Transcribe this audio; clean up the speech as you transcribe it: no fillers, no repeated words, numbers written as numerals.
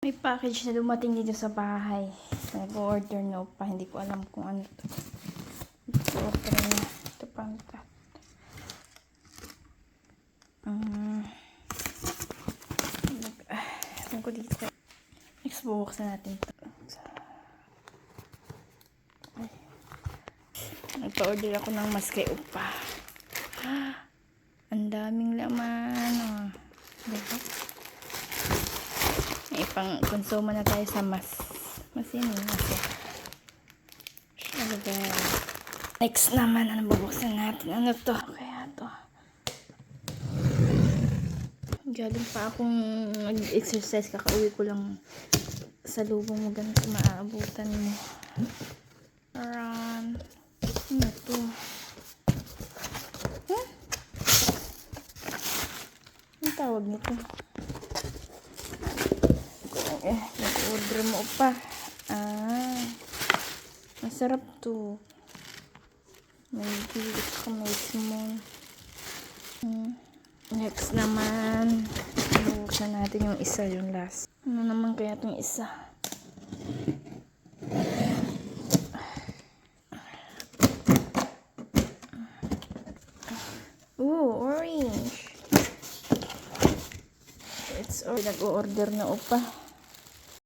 May package na dumating dito sa bahay. Nag-order na pa. Hindi ko alam kung ano to. Nag-order na. Ito pa. Alam ko dito. Next, bubuksan natin ito. Nagpa-order ako ng maskay upa. Ang daming laman. Oh. Diba? May pang-konsuma na tayo sa mas yun yun. Next naman, ano bubuksan natin? Ano to? Kaya to. Galing pa akong nag-exercise. Kakauwi ko lang sa lubong mo. Ganito maaabutan mo. Around. Ano to? Ang tawag nito? Nag-order mo pa. Masarap to. May big ka, may small. Next naman, buksan natin yung isa, yung last. Ano naman kaya itong isa? Ooh, orange. It's nag-order na upa.